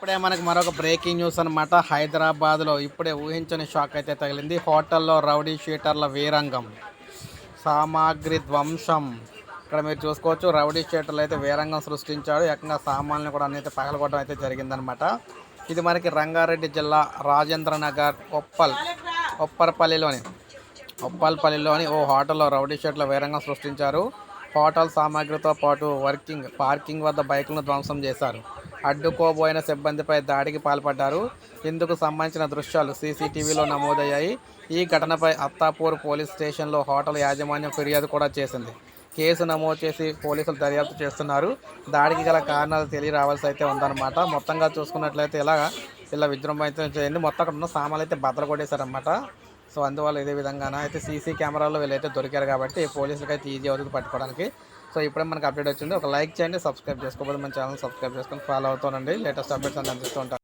ఇప్పుడే మనకి మరొక బ్రేకింగ్ న్యూస్ అనమాట. హైదరాబాద్లో ఇప్పుడే ఊహించని షాక్ అయితే తగిలింది. హోటల్లో రౌడీ షీటర్ల వీరంగం, సామాగ్రి ధ్వంసం. ఇక్కడ మీరు చూసుకోవచ్చు, రౌడీ షీటర్లు అయితే వీరంగం సృష్టించాడు. ఏకంగా సామాన్లు కూడా అన్ని పగలగొట్టడం అయితే జరిగిందనమాట. ఇది మనకి రంగారెడ్డి జిల్లా రాజేంద్ర నగర్ ఉప్పల్పల్లిలోని ఓ హోటల్లో రౌడీ షీటర్ల వీరంగం సృష్టించారు. హోటల్ సామాగ్రితో పాటు పార్కింగ్ వద్ద బైకులను ధ్వంసం చేశారు. అడ్డుకోబోయిన సిబ్బందిపై దాడికి పాల్పడ్డారు. ఇందుకు సంబంధించిన దృశ్యాలు సీసీటీవీలో నమోదయ్యాయి. ఈ ఘటనపై అత్తాపూర్ పోలీస్ స్టేషన్లో హోటల్ యాజమాన్యం ఫిర్యాదు కూడా చేసింది. కేసు నమోదు చేసి పోలీసులు దర్యాప్తు చేస్తున్నారు. దాడికి గల కారణాలు తెలియరావాల్సి అయితే ఉందన్నమాట. మొత్తంగా చూసుకున్నట్లయితే ఇలా విజృంభణ అయితే చేయండి. మొత్తం అక్కడ ఉన్న సామాన్లు అయితే బద్దలు కొట్టేశారన్నమాట. సో అందువల్ల ఇదే విధంగానే అయితే సీసీ కెమెరాలో వీళ్ళైతే దొరికారు కాబట్టి పోలీసులకి అయితే ఈజీ అవుతుంది పట్టుకోవడానికి. సో ఇప్పుడే మనకు అప్డేట్ వచ్చింది. ఒక లైక్ చేయండి, సబ్స్క్రైబ్ చేసుకోకపోతే మన ఛానల్ సబ్స్క్రైబ్ చేసుకొని ఫాలో అవుతానండి. లేటెస్ట్ అప్డేట్స్ అన్ని అందిస్తూ ఉంటాను.